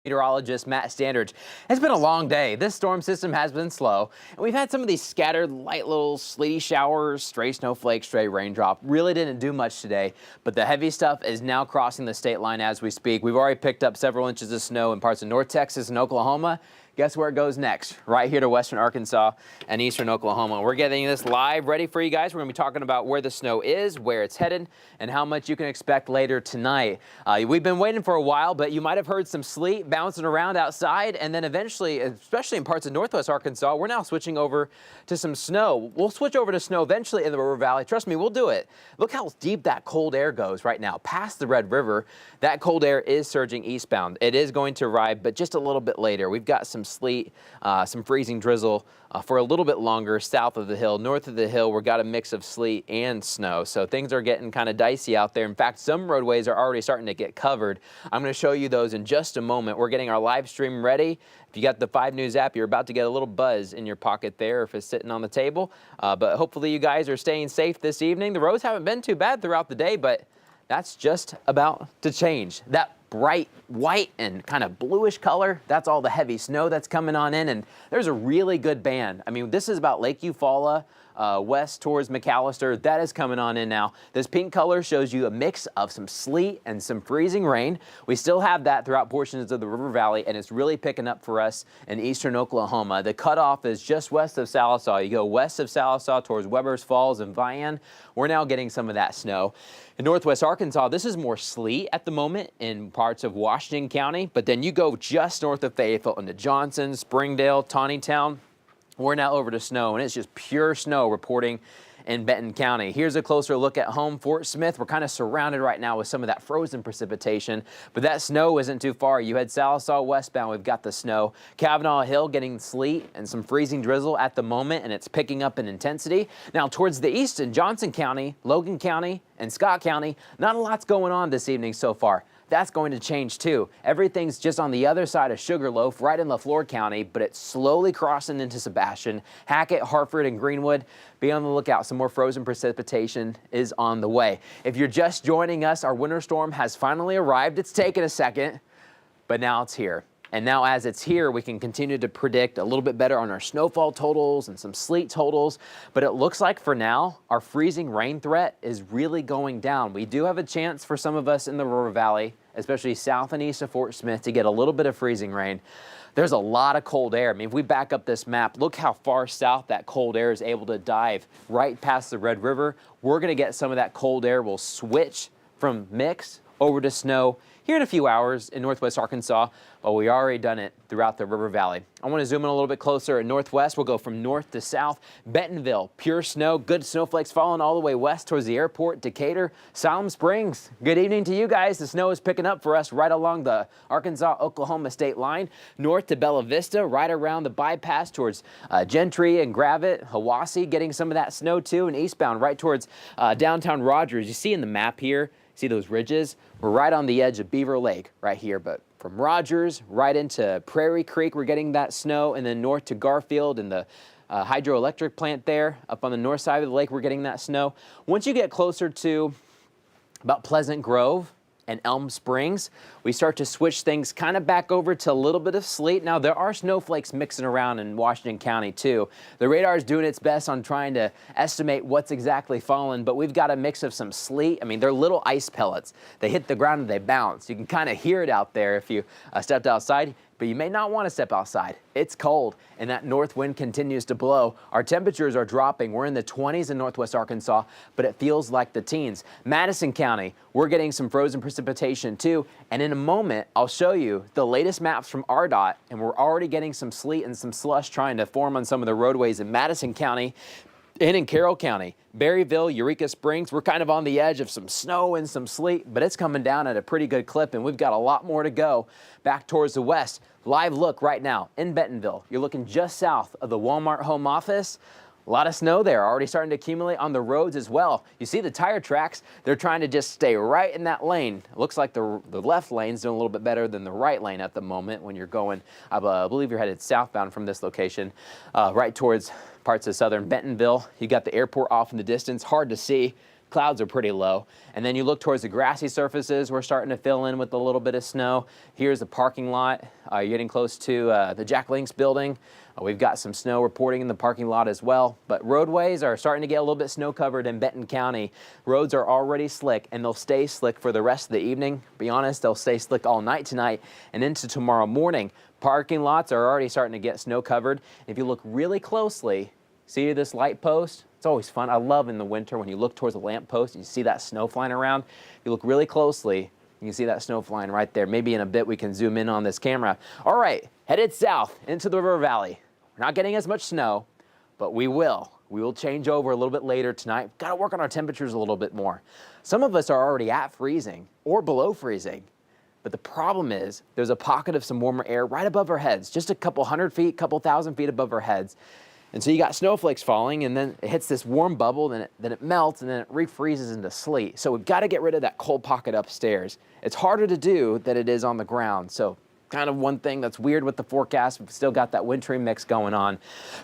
Meteorologist Matt Standridge. It's been a long day. This storm system has been slow, and we've had some of these scattered light little sleety showers, stray snowflakes, stray raindrop. Really didn't do much today, but the heavy stuff is now crossing the state line as we speak. We've already picked up several inches of snow in parts of North Texas and Oklahoma. Guess where it goes next? Right here to western Arkansas and eastern Oklahoma. We're getting this live ready for you guys. We're going to be talking about where the snow is, where it's headed, and how much you can expect later tonight. We've been waiting for a while, but you might have heard some sleet bouncing around outside, and then eventually, especially in parts of northwest Arkansas, we're now switching over to some snow. We'll switch over to snow eventually in the River Valley. Trust me, we'll do it. Look how deep that cold air goes right now. Past the Red River, that cold air is surging eastbound. It is going to arrive, but just a little bit later. We've got some sleet, some freezing drizzle for a little bit longer south of the hill. North of the hill, we've got a mix of sleet and snow, so things are getting kind of dicey out there. In fact, some roadways are already starting to get covered. I'm going to show you those in just a moment. We're getting our live stream ready. If you got the 5 News app, you're about to get a little buzz in your pocket there if it's sitting on the table. But hopefully you guys are staying safe this evening. The roads haven't been too bad throughout the day, but that's just about to change. That bright white and kind of bluish color, that's all the heavy snow that's coming on in, and there's a really good band. I mean, this is about Lake Eufaula, west towards McAllister. That is coming on in now. This pink color shows you a mix of some sleet and some freezing rain. We still have that throughout portions of the River Valley, and it's really picking up for us in eastern Oklahoma. The cutoff is just west of Sallisaw. You go west of Sallisaw towards Webbers Falls and Vian. We're now getting some of that snow. In northwest Arkansas, this is more sleet at the moment in parts of Washington County, but then you go just north of Fayetteville into Johnson, Springdale, Taneytown. We're now over to snow, and it's just pure snow reporting in Benton County. Here's a closer look at home, Fort Smith. We're kind of surrounded right now with some of that frozen precipitation, but that snow isn't too far. You head Sallisaw westbound, we've got the snow. Kavanaugh Hill getting sleet and some freezing drizzle at the moment, and it's picking up in intensity. Now towards the east in Johnson County, Logan County, and Scott County, not a lot's going on this evening so far. That's going to change too. Everything's just on the other side of Sugarloaf, right in LaFleur County, but it's slowly crossing into Sebastian, Hackett, Hartford, and Greenwood. Be on the lookout. Some more frozen precipitation is on the way. If you're just joining us, our winter storm has finally arrived. It's taken a second, but now it's here. And now as it's here, we can continue to predict a little bit better on our snowfall totals and some sleet totals. But it looks like for now, our freezing rain threat is really going down. We do have a chance for some of us in the River Valley, especially south and east of Fort Smith, to get a little bit of freezing rain. There's a lot of cold air. I mean, if we back up this map, look how far south that cold air is able to dive right past the Red River. We're going to get some of that cold air. We'll switch from mix over to snow here in a few hours in northwest Arkansas, but we already done it throughout the River Valley. I want to zoom in a little bit closer at northwest. We'll go from north to south. Bentonville, pure snow, good snowflakes falling all the way west towards the airport. Decatur, Siloam Springs. Good evening to you guys. The snow is picking up for us right along the Arkansas-Oklahoma state line. North to Bella Vista, right around the bypass towards Gentry and Gravette. Hiwassee getting some of that snow too, and eastbound right towards downtown Rogers. You see in the map here, see those ridges? We're right on the edge of Beaver Lake right here, but from Rogers right into Prairie Creek, we're getting that snow, and then north to Garfield and the hydroelectric plant there. Up on the north side of the lake, we're getting that snow. Once you get closer to about Pleasant Grove and Elm Springs, we start to switch things kind of back over to a little bit of sleet. Now, there are snowflakes mixing around in Washington County, too. The radar is doing its best on trying to estimate what's exactly fallen, but we've got a mix of some sleet. I mean, they're little ice pellets. They hit the ground and they bounce. You can kind of hear it out there if you stepped outside, but you may not want to step outside. It's cold, and that north wind continues to blow. Our temperatures are dropping. We're in the 20s in northwest Arkansas, but it feels like the teens. Madison County, we're getting some frozen precipitation, too, and in a moment, I'll show you the latest maps from RDOT, and we're already getting some sleet and some slush trying to form on some of the roadways in Madison County and in Carroll County. Berryville, Eureka Springs, we're kind of on the edge of some snow and some sleet, but it's coming down at a pretty good clip, and we've got a lot more to go back towards the west. Live look right now in Bentonville. You're looking just south of the Walmart home office. A lot of snow there, already starting to accumulate on the roads as well. You see the tire tracks, they're trying to just stay right in that lane. It looks like the left lane's doing a little bit better than the right lane at the moment when you're going, I believe you're headed southbound from this location, right towards parts of southern Bentonville. You got the airport off in the distance, hard to see. Clouds are pretty low. And then you look towards the grassy surfaces, we're starting to fill in with a little bit of snow. Here's the parking lot. You're getting close to the Jack Link's building. We've got some snow reporting in the parking lot as well. But roadways are starting to get a little bit snow covered in Benton County. Roads are already slick, and they'll stay slick for the rest of the evening. Be honest, they'll stay slick all night tonight and into tomorrow morning. Parking lots are already starting to get snow covered. If you look really closely, see this light post? It's always fun. I love in the winter when you look towards the lamp post and you see that snow flying around. If you look really closely, you can see that snow flying right there. Maybe in a bit we can zoom in on this camera. All right, headed south into the river valley. We're not getting as much snow, but we will. We will change over a little bit later tonight. Got to work on our temperatures a little bit more. Some of us are already at freezing or below freezing. But the problem is there's a pocket of some warmer air right above our heads, just a couple hundred feet, couple thousand feet above our heads. And so you got snowflakes falling, and then it hits this warm bubble, then it melts, and then it refreezes into sleet. So we've got to get rid of that cold pocket upstairs. It's harder to do than it is on the ground. So kind of one thing that's weird with the forecast, we've still got that wintry mix going on.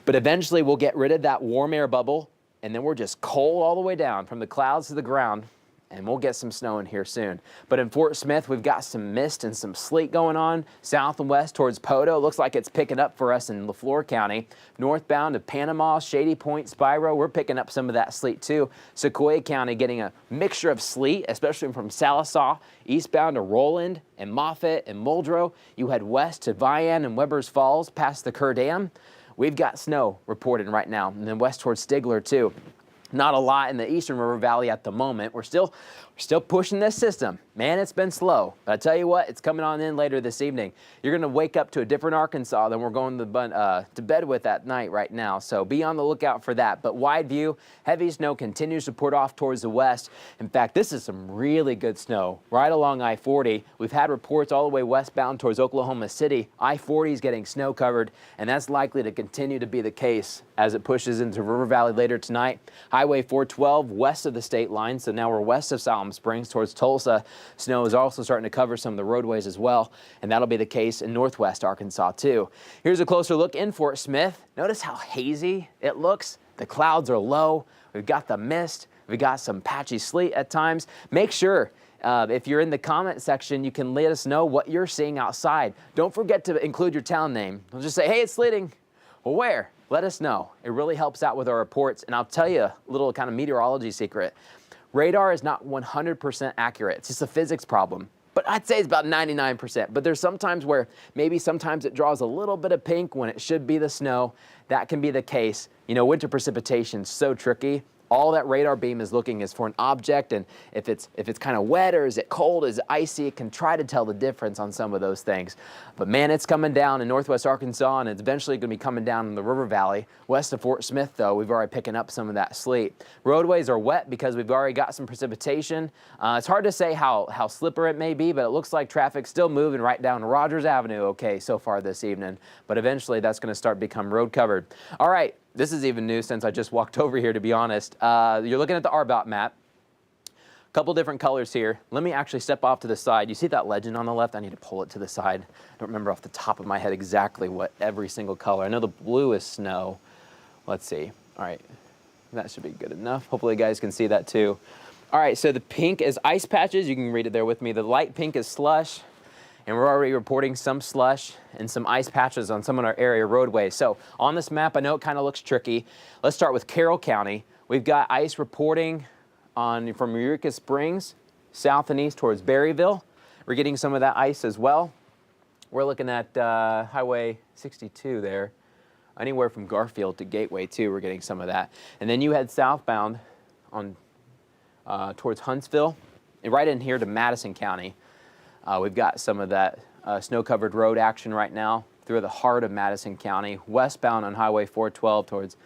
But eventually we'll get rid of that warm air bubble, and then we're just cold all the way down from the clouds to the ground. And we'll get some snow in here soon. But in Fort Smith, we've got some mist and some sleet going on. South and west towards Poto. Looks like it's picking up for us in Leflore County. Northbound to Panama, Shady Point, Spiro, we're picking up some of that sleet too. Sequoia County getting a mixture of sleet, especially from Salisaw, eastbound to Roland and Moffett and Muldrow. You head west to Vian and Weber's Falls past the Kerr Dam. We've got snow reported right now. And then west towards Stigler too. Not a lot in the eastern river valley at the moment. We're still pushing this system. Man, it's been slow. But I tell you what, it's coming on in later this evening. You're going to wake up to a different Arkansas than we're going to bed with at night right now. So be on the lookout for that. But wide view, heavy snow continues to put off towards the west. In fact, this is some really good snow right along I-40. We've had reports all the way westbound towards Oklahoma City. I-40 is getting snow covered, and that's likely to continue to be the case as it pushes into River Valley later tonight. Highway 412 west of the state line, so now we're west of Salem Springs towards Tulsa. Snow is also starting to cover some of the roadways as well, and that'll be the case in northwest Arkansas too. Here's a closer look in Fort Smith. Notice how hazy it looks. The clouds are low. We've got the mist. We've got some patchy sleet at times. Make sure if you're in the comment section, you can let us know what you're seeing outside. Don't forget to include your town name. Don't just say, hey, it's sleeting. Well, where? Let us know. It really helps out with our reports. And I'll tell you a little kind of meteorology secret. Radar is not 100% accurate. It's just a physics problem. But I'd say it's about 99%. But there's sometimes where maybe sometimes it draws a little bit of pink when it should be the snow. That can be the case. You know, winter precipitation is so tricky. All that radar beam is looking is for an object, and if it's kind of wet or is it cold, is it icy, it can try to tell the difference on some of those things. But man, it's coming down in northwest Arkansas, and it's eventually going to be coming down in the river valley. West of Fort Smith, though, we've already picking up some of that sleet. Roadways are wet because we've already got some precipitation. It's hard to say how slippery it may be, but it looks like traffic's still moving right down Rogers Avenue okay so far this evening. But eventually that's going to start become road covered. All right. This is even new since I just walked over here, to be honest. You're looking at the RBOT map. A couple different colors here. Let me actually step off to the side. You see that legend on the left? I need to pull it to the side. I don't remember off the top of my head exactly what every single color. I know the blue is snow. Let's see. All right. That should be good enough. Hopefully you guys can see that too. All right, so the pink is ice patches. You can read it there with me. The light pink is slush. And we're already reporting some slush and some ice patches on some of our area roadways. So on this map, I know it kind of looks tricky. Let's start with Carroll County. We've got ice reporting from Eureka Springs, south and east towards Berryville. We're getting some of that ice as well. We're looking at Highway 62 there. Anywhere from Garfield to Gateway too, we're getting some of that. And then you head southbound on towards Huntsville, and right in here to Madison County. We've got some of that snow-covered road action right now through the heart of Madison County, westbound on Highway 412 towards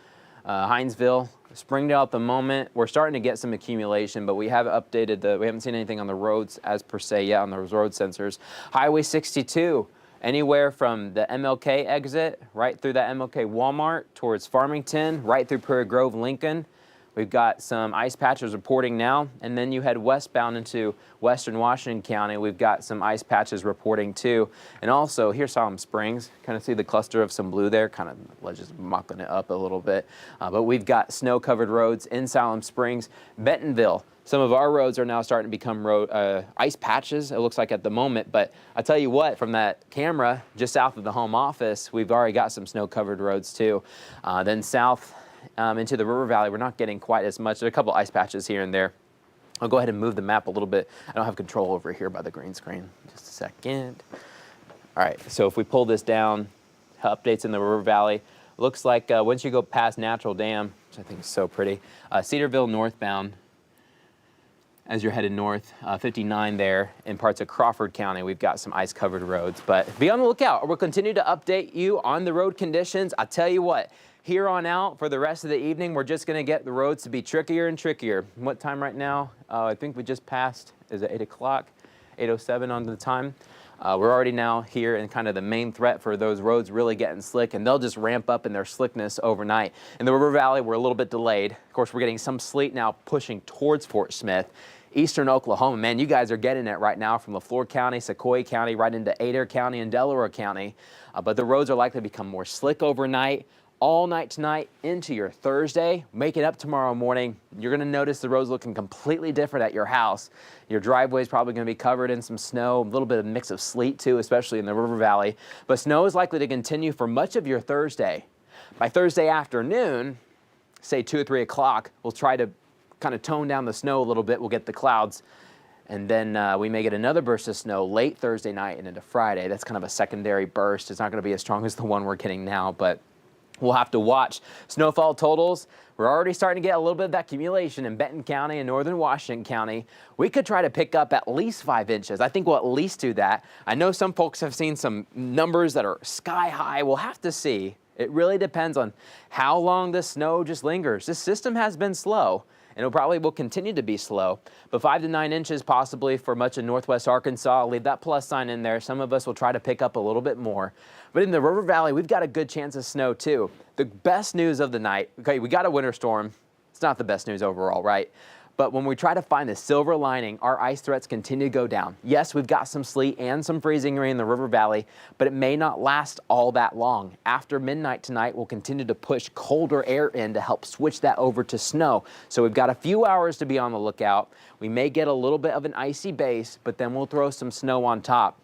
Hinesville. Springdale at the moment, we're starting to get some accumulation, but we haven't updated we haven't seen anything on the roads as per se yet on those road sensors. Highway 62, anywhere from the MLK exit, right through that MLK Walmart towards Farmington, right through Prairie Grove, Lincoln. We've got some ice patches reporting now, and then you head westbound into western Washington County. We've got some ice patches reporting too. And also, here's Siloam Springs. Kind of see the cluster of some blue there, kind of just mopping it up a little bit. But we've got snow-covered roads in Siloam Springs. Bentonville, some of our roads are now starting to become ice patches, it looks like at the moment. But I tell you what, from that camera just south of the home office, we've already got some snow-covered roads too. Then south into the river valley, we're not getting quite as much. There are a couple ice patches here and there. I'll go ahead and move the map a little bit. I don't have control over here by the green screen. Just a second. All right, so if we pull this down, updates in the river valley. Looks like once you go past Natural Dam, which I think is so pretty, Cedarville northbound, as you're headed north, 59 there, in parts of Crawford County, we've got some ice-covered roads. But be on the lookout. We'll continue to update you on the road conditions. I'll tell you what, here on out, for the rest of the evening, we're just going to get the roads to be trickier and trickier. What time right now? I think we just passed, is it 8 o'clock? 8:07 on the time. We're already now here in kind of the main threat for those roads really getting slick, and they'll just ramp up in their slickness overnight. In the river valley, we're a little bit delayed. Of course, we're getting some sleet now pushing towards Fort Smith. Eastern Oklahoma, man, you guys are getting it right now from LaFleur County, Sequoia County, right into Adair County and Delaware County. But the roads are likely to become more slick overnight, all night tonight into your Thursday. Make it up tomorrow morning. You're going to notice the roads looking completely different at your house. Your driveway is probably going to be covered in some snow, a little bit of mix of sleet too, especially in the river valley. But snow is likely to continue for much of your Thursday. By Thursday afternoon, say 2 or 3 o'clock, we'll try to kind of tone down the snow a little bit. We'll get the clouds, and then we may get another burst of snow late Thursday night and into Friday. That's kind of a secondary burst. It's not going to be as strong as the one we're getting now, but we'll have to watch. Snowfall totals, we're already starting to get a little bit of that accumulation in Benton County and northern Washington County. We could try to pick up at least 5 inches. I think we'll at least do that. I know some folks have seen some numbers that are sky high. We'll have to see. It really depends on how long the snow just lingers. This system has been slow, and it probably will continue to be slow, but 5 to 9 inches possibly for much of northwest Arkansas. I'll leave that plus sign in there. Some of us will try to pick up a little bit more. But in the river valley, we've got a good chance of snow too. The best news of the night, okay, we got a winter storm. It's not the best news overall, right? But when we try to find the silver lining, our ice threats continue to go down. Yes, we've got some sleet and some freezing rain in the river valley, but it may not last all that long. After midnight tonight, we'll continue to push colder air in to help switch that over to snow. So we've got a few hours to be on the lookout. We may get a little bit of an icy base, but then we'll throw some snow on top.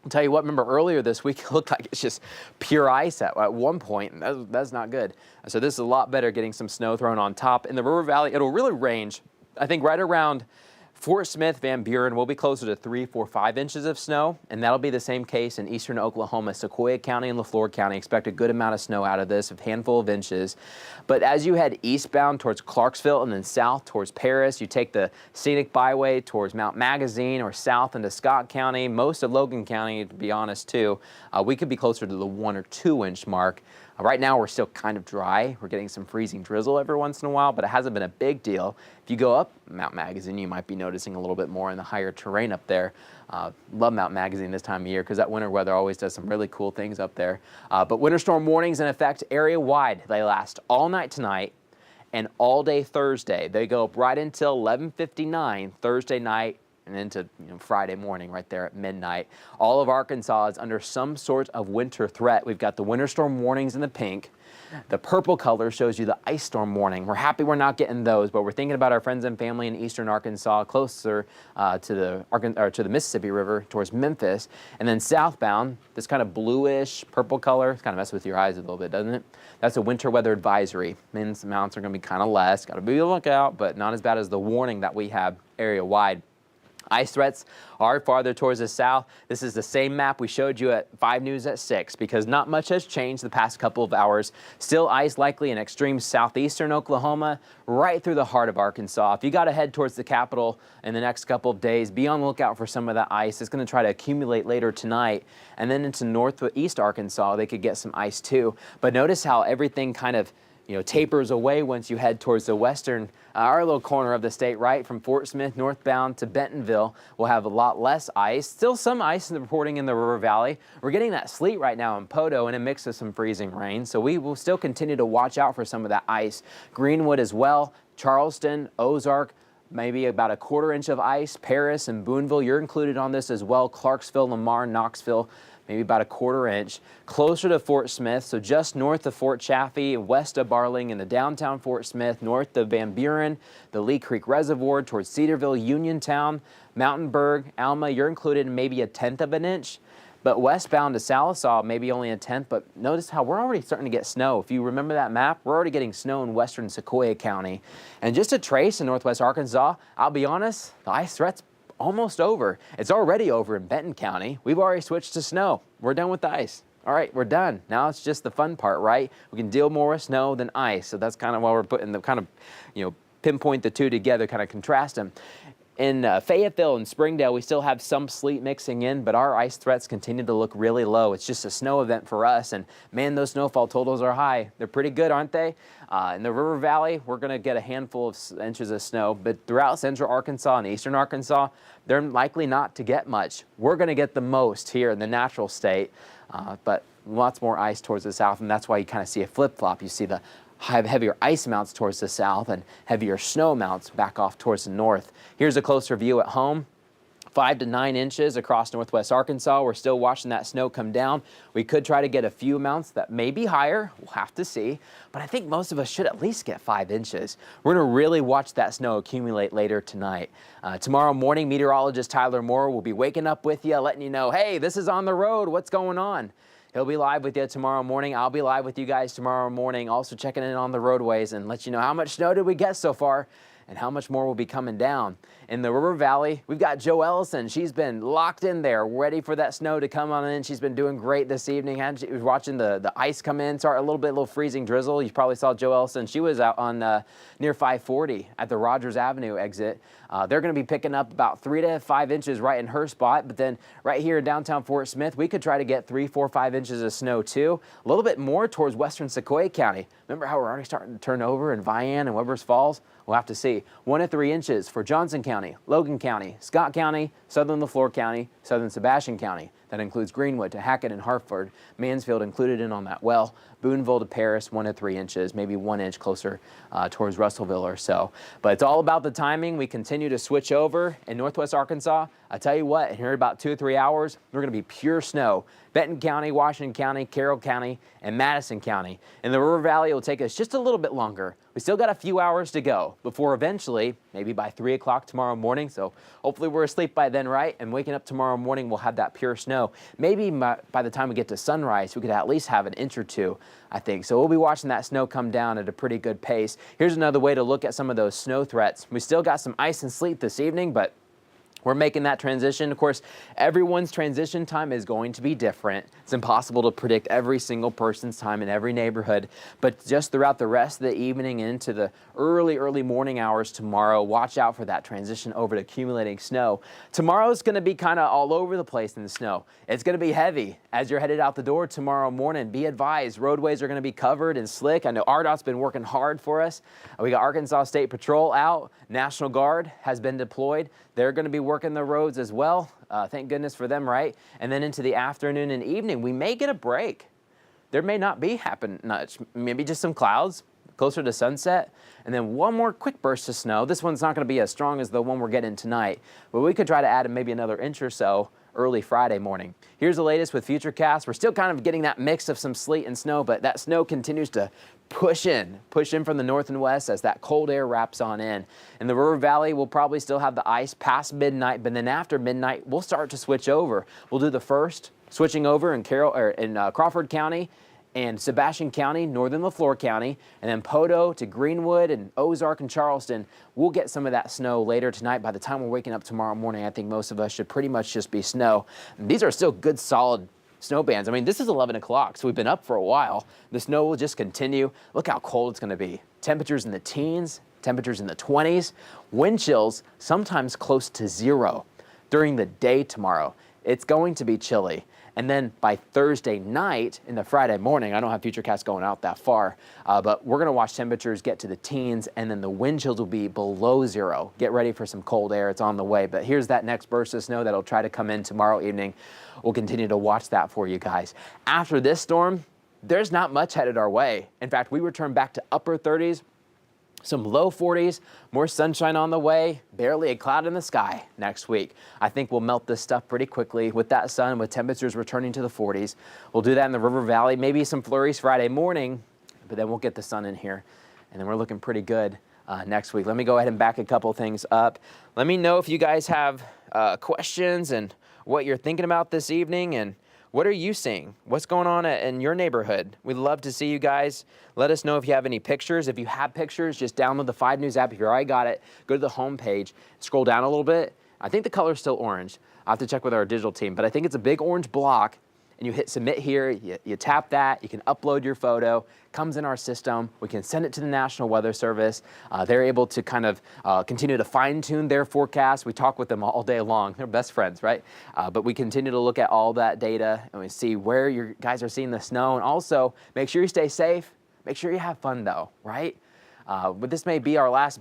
I'll tell you what, remember earlier this week, it looked like it's just pure ice at one point, and that's not good. So this is a lot better, getting some snow thrown on top. In the river valley, it'll really range. I think right around Fort Smith, Van Buren will be closer to 3, 4, 5 inches of snow, and that'll be the same case in eastern Oklahoma. Sequoia County and LaFleur County expect a good amount of snow out of this, a handful of inches. But as you head eastbound towards Clarksville and then south towards Paris, you take the scenic byway towards Mount Magazine or south into Scott County, most of Logan County, to be honest, too, we could be closer to the 1 or 2 inch mark. Right now, we're still kind of dry. We're getting some freezing drizzle every once in a while, but it hasn't been a big deal. If you go up Mount Magazine, you might be noticing a little bit more in the higher terrain up there. Love Mount Magazine this time of year because that winter weather always does some really cool things up there. But winter storm warnings in effect area-wide. They last all night tonight and all day Thursday. They go up right until 11:59 Thursday night and into Friday morning right there at midnight. All of Arkansas is under some sort of winter threat. We've got the winter storm warnings in the pink. The purple color shows you the ice storm warning. We're happy we're not getting those, but we're thinking about our friends and family in eastern Arkansas, closer to the Mississippi River towards Memphis. And then southbound, this kind of bluish purple color, it's kind of messes with your eyes a little bit, doesn't it? That's a winter weather advisory. Means amounts are going to be kind of less. Got to be on the lookout, but not as bad as the warning that we have area-wide. Ice threats are farther towards the south. This is the same map we showed you at 5 News at 6 because not much has changed the past couple of hours. Still ice likely in extreme southeastern Oklahoma, right through the heart of Arkansas. If you got to head towards the capital in the next couple of days, be on the lookout for some of that ice. It's going to try to accumulate later tonight. And then into northeast Arkansas, they could get some ice too. But notice how everything kind of tapers away once you head towards the western, our little corner of the state, right from Fort Smith northbound to Bentonville. We'll have a lot less ice. Still some ice reporting in the River Valley. We're getting that sleet right now in Poteau and a mix of some freezing rain. So we will still continue to watch out for some of that ice. Greenwood as well, Charleston, Ozark, maybe about a quarter inch of ice. Paris and Boonville, you're included on this as well. Clarksville, Lamar, Knoxville, maybe about a quarter inch. Closer to Fort Smith, so just north of Fort Chaffee, west of Barling, in the downtown Fort Smith, north of Van Buren, the Lee Creek Reservoir, towards Cedarville, Uniontown, Mountainburg, Alma, you're included in maybe a tenth of an inch. But westbound to Salisaw, maybe only a tenth, but notice how we're already starting to get snow. If you remember that map, we're already getting snow in western Sequoyah County. And just a trace in northwest Arkansas, I'll be honest, the ice threat's almost over. It's already over in Benton County. We've already switched to snow. We're done with the ice. All right, we're done. Now it's just the fun part, right? We can deal more with snow than ice. So that's kind of why we're putting the kind of, pinpoint the two together, kind of contrast them. In Fayetteville and Springdale, we still have some sleet mixing in, but our ice threats continue to look really low. It's just a snow event for us, and man, those snowfall totals are high. They're pretty good, aren't they? In the River Valley, we're going to get a handful of inches of snow, but throughout central Arkansas and eastern Arkansas, they're likely not to get much. We're going to get the most here in the natural state, but lots more ice towards the south, and that's why you kind of see a flip-flop. You see the heavier ice amounts towards the south and heavier snow amounts back off towards the north. Here's a closer view at home. 5 to 9 inches across northwest Arkansas. We're still watching that snow come down. We could try to get a few amounts that may be higher. We'll have to see. But I think most of us should at least get 5 inches. We're going to really watch that snow accumulate later tonight. Tomorrow morning, meteorologist Tyler Moore will be waking up with you, letting you know, hey, this is on the road. What's going on? He'll be live with you tomorrow morning. I'll be live with you guys tomorrow morning, also checking in on the roadways and let you know how much snow did we get so far and how much more will be coming down. In the River Valley, we've got Jo Ellison. She's been locked in there, ready for that snow to come on in. She's been doing great this evening. She was watching the ice come in, start a little freezing drizzle. You probably saw Jo Ellison. She was out on near 540 at the Rogers Avenue exit. They're going to be picking up about 3 to 5 inches right in her spot. But then right here in downtown Fort Smith, we could try to get 3, 4, 5 inches of snow too. A little bit more towards western Sequoyah County. Remember how we're already starting to turn over in Vian and Webbers Falls? We'll have to see. 1 to 3 inches for Johnson County, Logan County, Scott County, southern LaFleur County, southern Sebastian County. That includes Greenwood to Hackett and Hartford. Mansfield included in on that well. Boonville to Paris, 1 to 3 inches, maybe 1 inch closer towards Russellville or so. But it's all about the timing. We continue to switch over in northwest Arkansas. I tell you what, here in about 2 or 3 hours, we're going to be pure snow. Benton County, Washington County, Carroll County, and Madison County. In the River Valley, it will take us just a little bit longer. We still got a few hours to go before eventually, maybe by 3 o'clock tomorrow morning, so hopefully we're asleep by then, right? And waking up tomorrow morning, we'll have that pure snow. Maybe by the time we get to sunrise, we could at least have an inch or two, I think. So we'll be watching that snow come down at a pretty good pace. Here's another way to look at some of those snow threats. We still got some ice and sleet this evening, but we're making that transition. Of course, everyone's transition time is going to be different. It's impossible to predict every single person's time in every neighborhood, but just throughout the rest of the evening into the early morning hours tomorrow, watch out for that transition over to accumulating snow. Tomorrow's going to be kind of all over the place in the snow. It's going to be heavy as you're headed out the door tomorrow morning. Be advised, roadways are going to be covered and slick. I know RDOT's been working hard for us. We got Arkansas State Patrol out. National Guard has been deployed. They're going to be working the roads as well. Thank goodness for them, right? And then into the afternoon and evening, we may get a break. There may not be much, maybe just some clouds closer to sunset, and then one more quick burst of snow. This one's not going to be as strong as the one we're getting tonight, but we could try to add maybe another inch or so early Friday morning. Here's the latest with Futurecast. We're still kind of getting that mix of some sleet and snow, but that snow continues to push in from the north and west as that cold air wraps on in. In the River Valley, we'll probably still have the ice past midnight, but then after midnight, we'll start to switch over. We'll do the first switching over in Crawford County and Sebastian County, northern LaFleur County, and then Poteau to Greenwood and Ozark and Charleston. We'll get some of that snow later tonight. By the time we're waking up tomorrow morning, I think most of us should pretty much just be snow. And these are still good, solid snow bands. I mean, this is 11 o'clock, so we've been up for a while. The snow will just continue. Look how cold it's going to be. Temperatures in the teens, temperatures in the 20s, wind chills sometimes close to 0 during the day tomorrow. It's going to be chilly. And then by Thursday night into Friday morning, I don't have Futurecast going out that far, but we're going to watch temperatures get to the teens, and then the wind chills will be below 0. Get ready for some cold air. It's on the way. But here's that next burst of snow that'll try to come in tomorrow evening. We'll continue to watch that for you guys. After this storm, there's not much headed our way. In fact, we return back to upper 30s. Some low 40s, more sunshine on the way, barely a cloud in the sky next week. I think we'll melt this stuff pretty quickly with that sun, with temperatures returning to the 40s. We'll do that in the River Valley, maybe some flurries Friday morning, but then we'll get the sun in here, and then we're looking pretty good next week. Let me go ahead and back a couple things up. Let me know if you guys have questions and what you're thinking about this evening, and what are you seeing? What's going on in your neighborhood? We'd love to see you guys. Let us know if you have any pictures. If you have pictures, just download the 5 News app. If you already got it, go to the home page, scroll down a little bit. I think the color's still orange. I'll have to check with our digital team, but I think it's a big orange block, and you hit submit here, you tap that, you can upload your photo, comes in our system, we can send it to the National Weather Service. They're able to kind of continue to fine tune their forecast. We talk with them all day long. They're best friends, right? But we continue to look at all that data, and we see where you guys are seeing the snow, and also make sure you stay safe. Make sure you have fun though, right? But this may be our last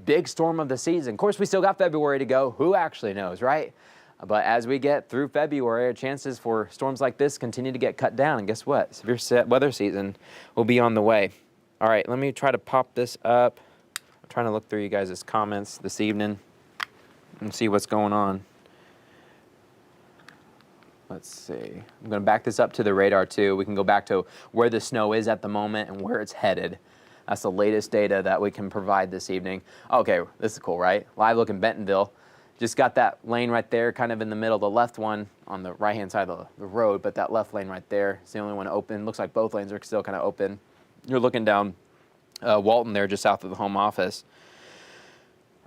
big storm of the season. Of course, we still got February to go. Who actually knows, right? But as we get through February, chances for storms like this continue to get cut down. And guess what? Severe weather season will be on the way. All right, let me try to pop this up. I'm trying to look through you guys' comments this evening and see what's going on. Let's see. I'm going to back this up to the radar too. We can go back to where the snow is at the moment and where it's headed. That's the latest data that we can provide this evening. Okay, this is cool, right? Live look in Bentonville. Just got that lane right there, kind of in the middle. The left one on the right-hand side of the road, but that left lane right there is the only one open. Looks like both lanes are still kind of open. You're looking down Walton there, just south of the home office.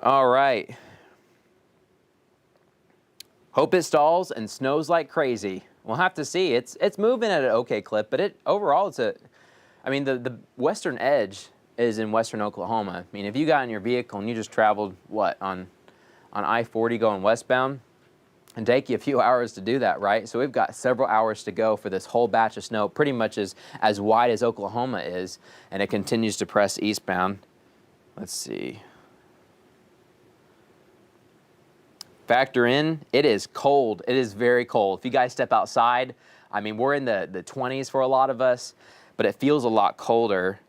All right. Hope it stalls and snows like crazy. We'll have to see. It's moving at an okay clip, but overall I mean, the western edge is in western Oklahoma. I mean, if you got in your vehicle and you just traveled, what, on I-40 going westbound, and take you a few hours to do that, right? So we've got several hours to go for this whole batch of snow, pretty much as wide as Oklahoma is, and it continues to press eastbound. Let's see. Factor in, it is cold. It is very cold. If you guys step outside, I mean, we're in the 20s for a lot of us, but it feels a lot colder.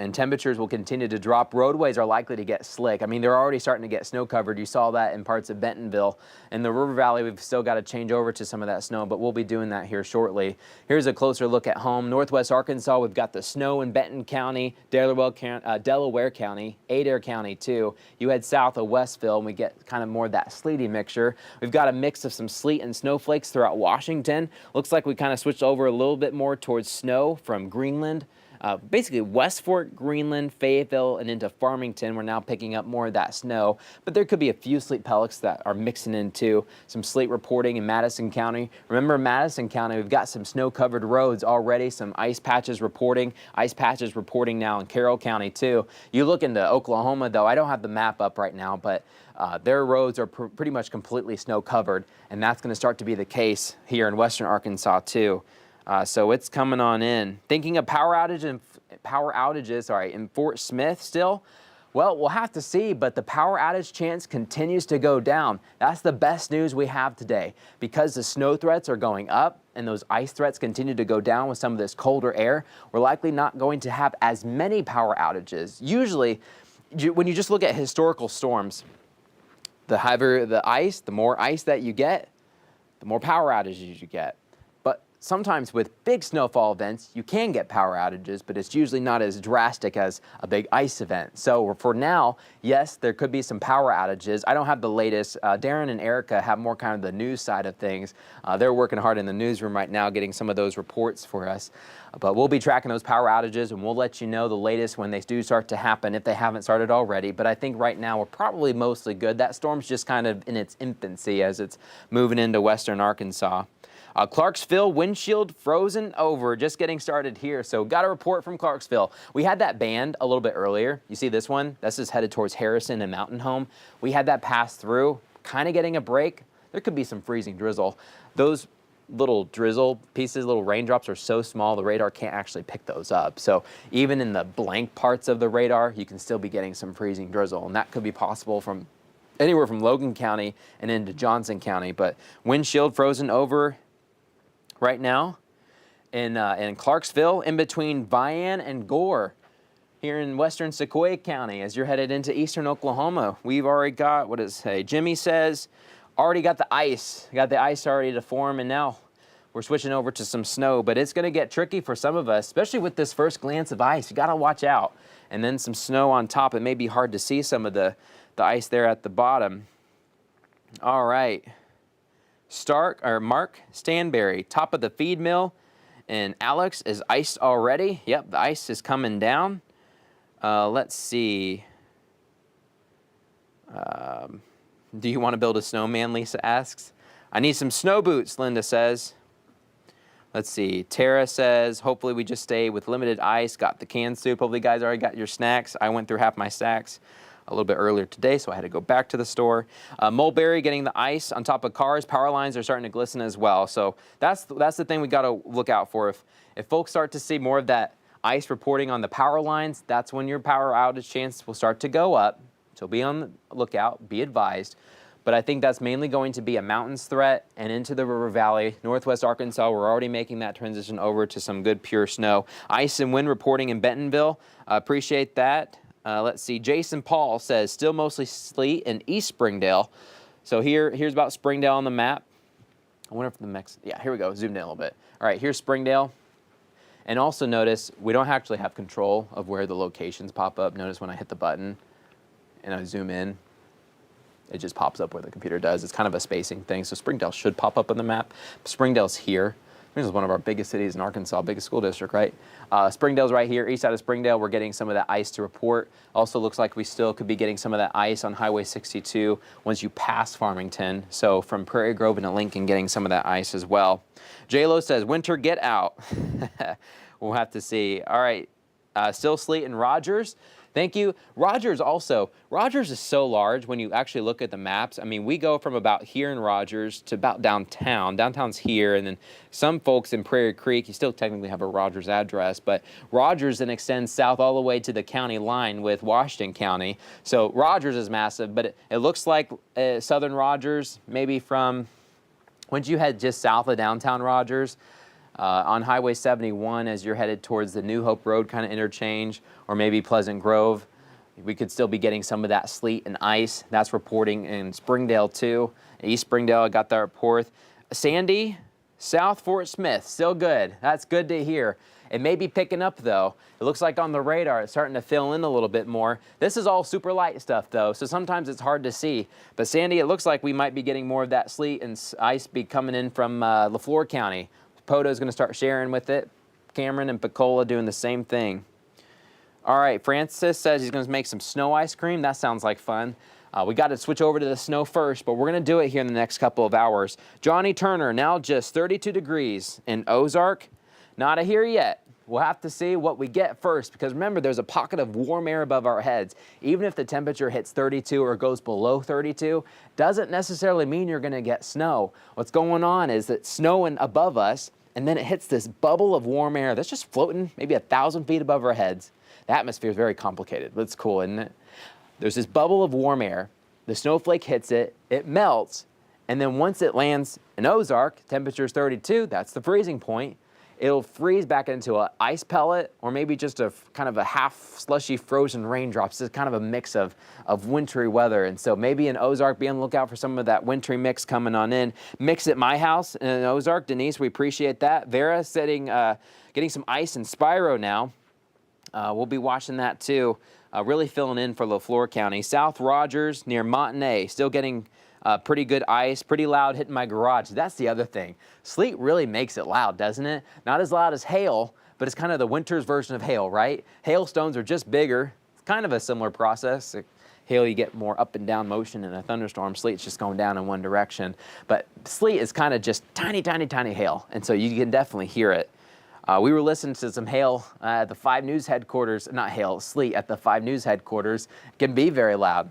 And temperatures will continue to drop. Roadways are likely to get slick. I mean, they're already starting to get snow covered. You saw that in parts of Bentonville. In the River Valley, we've still got to change over to some of that snow, but we'll be doing that here shortly. Here's a closer look at home. Northwest Arkansas, we've got the snow in Benton County, Delaware County, Adair County too. You head south of Westville, and we get kind of more of that sleety mixture. We've got a mix of some sleet and snowflakes throughout Washington. Looks like we kind of switched over a little bit more towards snow from Greenland. Basically West Fork, Greenland, Fayetteville, and into Farmington. We're now picking up more of that snow, but there could be a few sleet pellets that are mixing in too. Some sleet reporting in Madison County. Remember Madison County, we've got some snow-covered roads already, some ice patches reporting now in Carroll County too. You look into Oklahoma though, I don't have the map up right now, but their roads are pretty much completely snow-covered, and that's going to start to be the case here in western Arkansas too. So it's coming on in. Thinking of power outages in Fort Smith still? Well, we'll have to see, but the power outage chance continues to go down. That's the best news we have today. Because the snow threats are going up and those ice threats continue to go down with some of this colder air, we're likely not going to have as many power outages. Usually, when you just look at historical storms, the heavier the ice, the more ice that you get, the more power outages you get. Sometimes with big snowfall events, you can get power outages, but it's usually not as drastic as a big ice event. So for now, yes, there could be some power outages. I don't have the latest. Darren and Erica have more kind of the news side of things. They're working hard in the newsroom right now getting some of those reports for us. But we'll be tracking those power outages, and we'll let you know the latest when they do start to happen, if they haven't started already. But I think right now we're probably mostly good. That storm's just kind of in its infancy as it's moving into western Arkansas. Clarksville windshield frozen over, just getting started here. So got a report from Clarksville. We had that band a little bit earlier. You see this one? This is headed towards Harrison and Mountain Home. We had that pass through, kind of getting a break. There could be some freezing drizzle. Those little drizzle pieces, little raindrops are so small the radar can't actually pick those up. So even in the blank parts of the radar, you can still be getting some freezing drizzle, and that could be possible from anywhere from Logan County and into Johnson County. But windshield frozen over right now in Clarksville, in between Vian and Gore, here in western Sequoia County, as you're headed into eastern Oklahoma. We've already got, what does it say? Jimmy says, already got the ice. Got the ice already to form, and now we're switching over to some snow. But it's going to get tricky for some of us, especially with this first glance of ice. You got to watch out. And then some snow on top. It may be hard to see some of the ice there at the bottom. All right. Mark Stanberry, top of the feed mill. And Alex is iced already. Yep, the ice is coming down. Let's see. Do you want to build a snowman, Lisa asks. I need some snow boots, Linda says. Let's see. Tara says, hopefully we just stay with limited ice. Got the canned soup. Hopefully you guys already got your snacks. I went through half my stacks a little bit earlier today, so I had to go back to the store. Mulberry getting the ice on top of cars. Power lines are starting to glisten as well. So that's the thing we got to look out for. If folks start to see more of that ice reporting on the power lines, that's when your power outage chance will start to go up. So be on the lookout, be advised. But I think that's mainly going to be a mountains threat and into the river valley. Northwest Arkansas, we're already making that transition over to some good pure snow. Ice and wind reporting in Bentonville. Appreciate that. Let's see. Jason Paul says still mostly sleet in East Springdale. So here's about Springdale on the map. I wonder if the next, yeah, here we go. Zoomed in a little bit. All right, here's Springdale. And also notice we don't actually have control of where the locations pop up. Notice when I hit the button and I zoom in, it just pops up where the computer does. It's kind of a spacing thing. So Springdale should pop up on the map. Springdale's here. Springdale's one of our biggest cities in Arkansas, biggest school district, right? Springdale's right here, east side of Springdale. We're getting some of that ice to report. Also looks like we still could be getting some of that ice on Highway 62 once you pass Farmington. So from Prairie Grove into Lincoln, getting some of that ice as well. J-Lo says, winter, get out. We'll have to see. All right, still sleet in Rogers. Thank you. Rogers is so large when you actually look at the maps. I mean, we go from about here in Rogers to about downtown. Downtown's here, and then some folks in Prairie Creek, you still technically have a Rogers address, but Rogers then extends south all the way to the county line with Washington County. So Rogers is massive, but it looks like southern Rogers, maybe from, once you head just south of downtown Rogers, on Highway 71 as you're headed towards the New Hope Road kind of interchange, or maybe Pleasant Grove, we could still be getting some of that sleet and ice. That's reporting in Springdale too. East Springdale, I got that report. Sandy, South Fort Smith, still good. That's good to hear. It may be picking up though. It looks like on the radar it's starting to fill in a little bit more. This is all super light stuff though, so sometimes it's hard to see. But Sandy, it looks like we might be getting more of that sleet and ice be coming in from LaFleur County. Poto's going to start sharing with it. Cameron and Picola doing the same thing. All right, Francis says he's going to make some snow ice cream. That sounds like fun. We got to switch over to the snow first, but we're going to do it here in the next couple of hours. Johnny Turner, now just 32 degrees in Ozark. Not here yet. We'll have to see what we get first, because remember, there's a pocket of warm air above our heads. Even if the temperature hits 32 or goes below 32, doesn't necessarily mean you're going to get snow. What's going on is that snowing above us, and then it hits this bubble of warm air that's just floating maybe 1,000 feet above our heads. The atmosphere is very complicated, but it's cool, isn't it? There's this bubble of warm air. The snowflake hits it, it melts, and then once it lands in Ozark, temperature is 32, that's the freezing point. It'll freeze back into an ice pellet, or maybe just a kind of a half slushy frozen raindrops. It's kind of a mix of wintry weather. And so maybe in Ozark, be on the lookout for some of that wintry mix coming on in. Mix at my house in Ozark. Denise, we appreciate that. Vera getting some ice in Spiro now. We'll be watching that too. Really filling in for LaFleur County. South Rogers near Montanay, still getting pretty good ice, pretty loud hitting my garage. That's the other thing. Sleet really makes it loud, doesn't it? Not as loud as hail, but it's kind of the winter's version of hail, right? Hailstones are just bigger. It's kind of a similar process. Hail, you get more up and down motion in a thunderstorm. Sleet's just going down in one direction. But sleet is kind of just tiny, tiny, tiny hail, and so you can definitely hear it. We were listening to some hail at the 5 News headquarters, not hail, sleet at the 5 News headquarters. It can be very loud.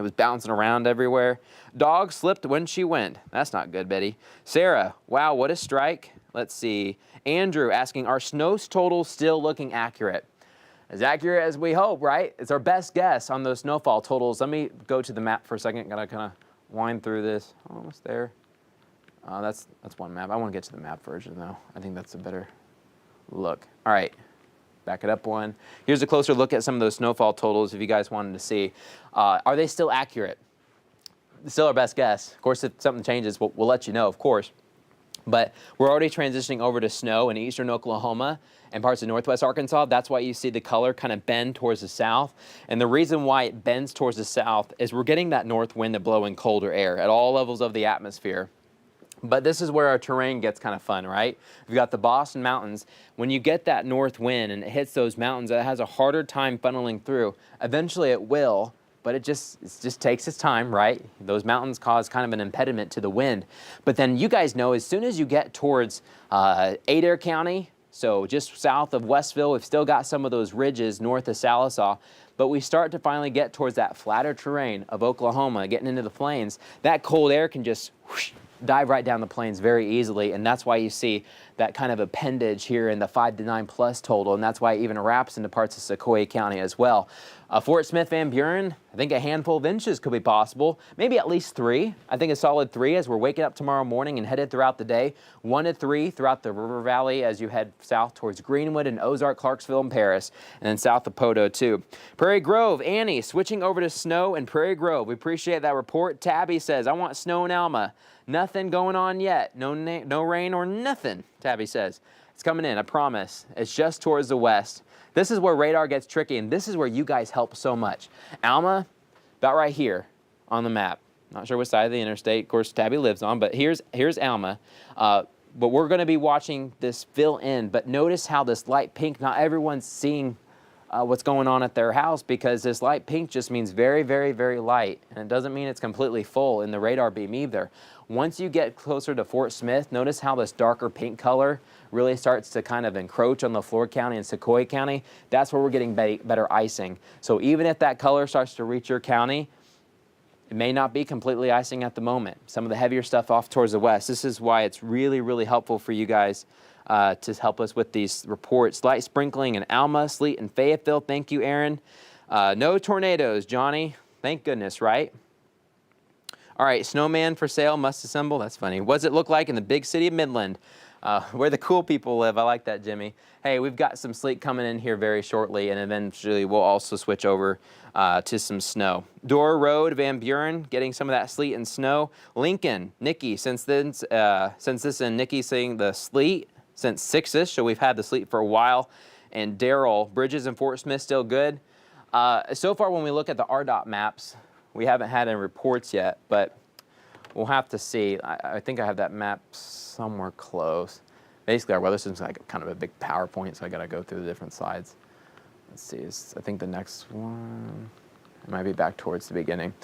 It was bouncing around everywhere. Dog slipped when she went. That's not good, Betty. Sarah, wow, what a strike. Let's see. Andrew asking, are snow totals still looking accurate? As accurate as we hope, right? It's our best guess on those snowfall totals. Let me go to the map for a second. Gotta kind of wind through this. Almost there. That's one map. I want to get to the map version though. I think that's a better look. All right, back it up one. Here's a closer look at some of those snowfall totals if you guys wanted to see. Are they still accurate? Still our best guess. Of course, if something changes, we'll let you know, of course. But we're already transitioning over to snow in eastern Oklahoma and parts of northwest Arkansas. That's why you see the color kind of bend towards the south. And the reason why it bends towards the south is we're getting that north wind to blow in colder air at all levels of the atmosphere. But this is where our terrain gets kind of fun, right? We've got the Boston Mountains. When you get that north wind and it hits those mountains, it has a harder time funneling through. Eventually it will, but it just takes its time, right? Those mountains cause kind of an impediment to the wind. But then you guys know, as soon as you get towards Adair County, so just south of Westville, we've still got some of those ridges north of Sallisaw, but we start to finally get towards that flatter terrain of Oklahoma, getting into the plains. That cold air can just whoosh, dive right down the plains very easily, and that's why you see that kind of appendage here in the 5 to 9 plus total, and that's why it even wraps into parts of Sequoyah County as well. Fort Smith, Van Buren, I think a handful of inches could be possible, maybe at least 3. I think a solid 3 as we're waking up tomorrow morning and headed throughout the day. 1 to 3 throughout the River Valley as you head south towards Greenwood and Ozark, Clarksville, and Paris, and then south of Poteau too. Prairie Grove, Annie, switching over to snow in Prairie Grove. We appreciate that report. Tabby says, I want snow in Alma. Nothing going on yet. No rain or nothing, Tabby says. It's coming in, I promise. It's just towards the west. This is where radar gets tricky, and this is where you guys help so much. Alma, about right here on the map. Not sure which side of the interstate, of course, Tabby lives on, but here's Alma. But we're going to be watching this fill in, but notice how this light pink, not everyone's seeing what's going on at their house, because this light pink just means very, very, very light, and it doesn't mean it's completely full in the radar beam either. Once you get closer to Fort Smith, notice how this darker pink color really starts to kind of encroach on the Floyd County and Sequoyah County. That's where we're getting better icing. So even if that color starts to reach your county, it may not be completely icing at the moment. Some of the heavier stuff off towards the west. This is why it's really, really helpful for you guys to help us with these reports. Light sprinkling in Alma, Sleet, and Fayetteville. Thank you, Aaron. No tornadoes, Johnny. Thank goodness, right? All right, snowman for sale, must assemble. That's funny. What does it look like in the big city of Midland? Where the cool people live. I like that, Jimmy. Hey, we've got some sleet coming in here very shortly, and eventually we'll also switch over to some snow. Door Road, Van Buren, getting some of that sleet and snow. Lincoln, Nikki, since this and Nikki saying the sleet since 6-ish, so we've had the sleet for a while. And Daryl, Bridges and Fort Smith still good. So far, when we look at the RDOT maps, we haven't had any reports yet, but we'll have to see. I think I have that map somewhere close. Basically, our weather system's like kind of a big PowerPoint, so I got to go through the different slides. Let's see. I think the next one, it might be back towards the beginning.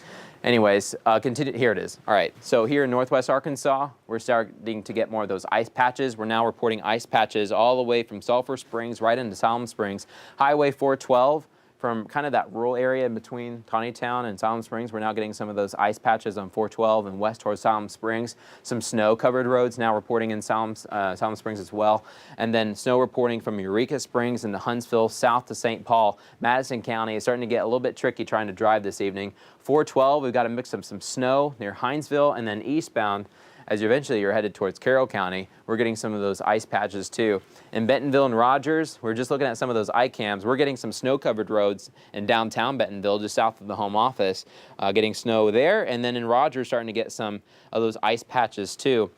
Anyways, continue. Here it is. All right. So here in northwest Arkansas, we're starting to get more of those ice patches. We're now reporting ice patches all the way from Sulphur Springs right into Salem Springs. Highway 412. From kind of that rural area in between Tawnytown and Salem Springs, we're now getting some of those ice patches on 412 and west towards Salem Springs. Some snow-covered roads now reporting in Salem Springs as well. And then snow reporting from Eureka Springs into Huntsville, south to St. Paul. Madison County is starting to get a little bit tricky trying to drive this evening. 412, we've got a mix of some snow near Hinesville, and then eastbound, as you're headed towards Carroll County, we're getting some of those ice patches too. In Bentonville and Rogers, we're just looking at some of those iCams. We're getting some snow-covered roads in downtown Bentonville, just south of the home office, getting snow there. And then in Rogers, starting to get some of those ice patches too.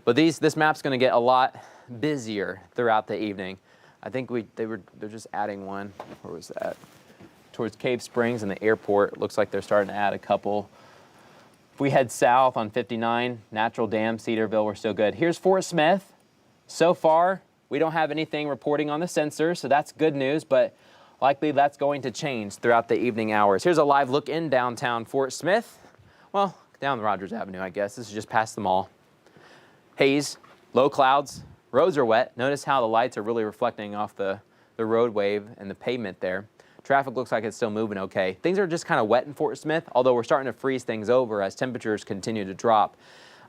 But this map's going to get a lot busier throughout the evening. I think they're just adding one. Where was that? Towards Cave Springs and the airport. Looks like they're starting to add a couple. If we head south on 59, Natural Dam, Cedarville, we're still good. Here's Fort Smith. So far, we don't have anything reporting on the sensor, so that's good news, but likely that's going to change throughout the evening hours. Here's a live look in downtown Fort Smith. Well, down Rogers Avenue, I guess. This is just past the mall. Haze, low clouds, roads are wet. Notice how the lights are really reflecting off the road wave and the pavement there. Traffic looks like it's still moving okay. Things are just kind of wet in Fort Smith, although we're starting to freeze things over as temperatures continue to drop.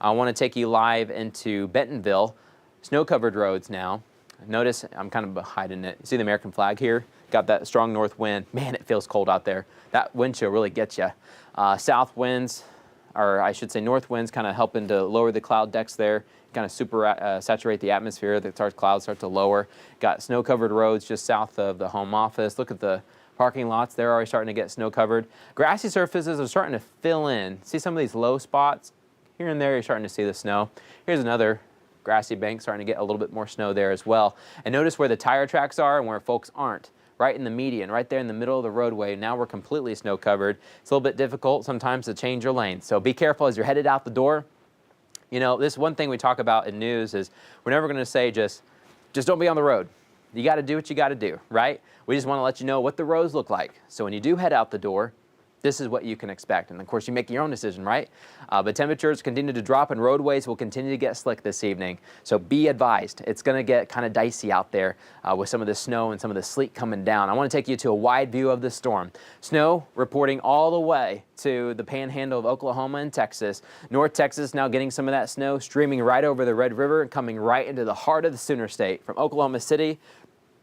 I want to take you live into Bentonville, snow-covered roads now. Notice I'm kind of hiding it. You see the American flag here? Got that strong north wind. Man, it feels cold out there. That wind chill really gets you. South winds, or I should say north winds, kind of helping to lower the cloud decks there, kind of saturate the atmosphere. The clouds start to lower. Got snow-covered roads just south of the home office. Look at the parking lots. They're already starting to get snow-covered. Grassy surfaces are starting to fill in. See some of these low spots? Here and there, you're starting to see the snow. Here's another grassy bank starting to get a little bit more snow there as well. And notice where the tire tracks are and where folks aren't. Right in the median, right there in the middle of the roadway. Now we're completely snow covered. It's a little bit difficult sometimes to change your lane. So be careful as you're headed out the door. You know, this one thing we talk about in news is we're never going to say just don't be on the road. You got to do what you got to do, right? We just want to let you know what the roads look like. So when you do head out the door, this is what you can expect. And of course, you make your own decision, right? But temperatures continue to drop and roadways will continue to get slick this evening. So be advised. It's going to get kind of dicey out there with some of the snow and some of the sleet coming down. I want to take you to a wide view of the storm. Snow reporting all the way to the panhandle of Oklahoma and Texas. North Texas now getting some of that snow streaming right over the Red River and coming right into the heart of the Sooner State from Oklahoma City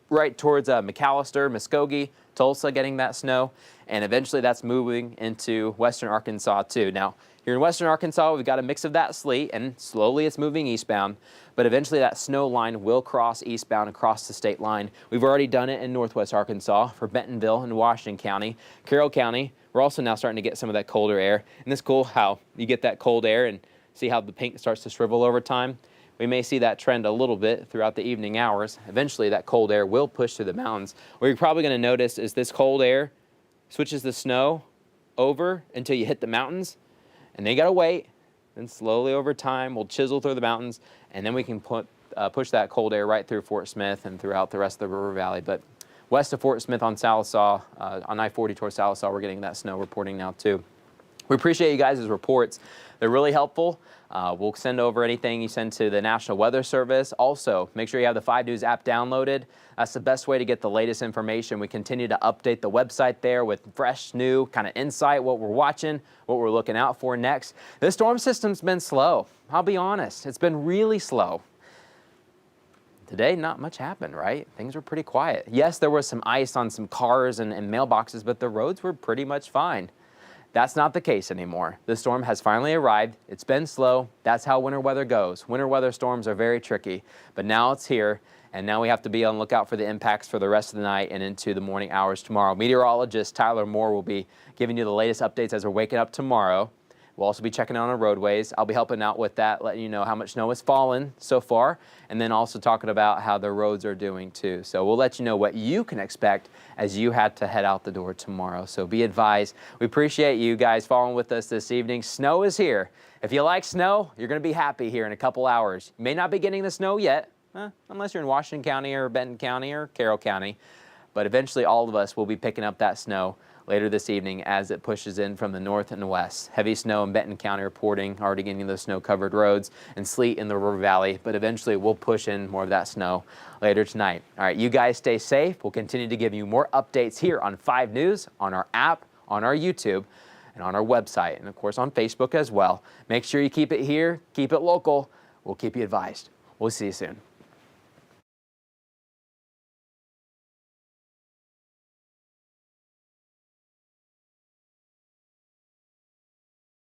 right towards McAllister, Muskogee, Tulsa getting that snow, and eventually that's moving into western Arkansas too. Now, here in western Arkansas, we've got a mix of that sleet, and slowly it's moving eastbound, but eventually that snow line will cross eastbound across the state line. We've already done it in northwest Arkansas for Bentonville and Washington County. Carroll County, we're also now starting to get some of that colder air, and it's cool how you get that cold air and see how the paint starts to shrivel over time. We may see that trend a little bit throughout the evening hours. Eventually, that cold air will push through the mountains. What you're probably going to notice is this cold air switches the snow over until you hit the mountains, and then you got to wait. Then slowly over time, we'll chisel through the mountains, and then we can push that cold air right through Fort Smith and throughout the rest of the River Valley. But west of Fort Smith on Sallisaw, on I-40 towards Sallisaw, we're getting that snow reporting now too. We appreciate you guys' reports. They're really helpful. We'll send over anything you send to the National Weather Service. Also, make sure you have the 5 News app downloaded. That's the best way to get the latest information. We continue to update the website there with fresh, new kind of insight, what we're watching, what we're looking out for next. This storm system's been slow. I'll be honest. It's been really slow. Today, not much happened, right? Things were pretty quiet. Yes, there was some ice on some cars and mailboxes, but the roads were pretty much fine. That's not the case anymore. The storm has finally arrived. It's been slow. That's how winter weather goes. Winter weather storms are very tricky, but now it's here, and now we have to be on the lookout for the impacts for the rest of the night and into the morning hours tomorrow. Meteorologist Tyler Moore will be giving you the latest updates as we're waking up tomorrow. We'll also be checking on our roadways. I'll be helping out with that, letting you know how much snow has fallen so far, and then also talking about how the roads are doing too. So we'll let you know what you can expect as you had to head out the door tomorrow. So be advised. We appreciate you guys following with us this evening. Snow is here. If you like snow, you're going to be happy here in a couple hours. You may not be getting the snow yet, unless you're in Washington County or Benton County or Carroll County, but eventually all of us will be picking up that snow later this evening as it pushes in from the north and west. Heavy snow in Benton County reporting, already getting those snow-covered roads, and sleet in the River Valley, but eventually we'll push in more of that snow later tonight. All right, you guys stay safe. We'll continue to give you more updates here on 5 News, on our app, on our YouTube, and on our website, and of course on Facebook as well. Make sure you keep it here, keep it local. We'll keep you advised. We'll see you soon.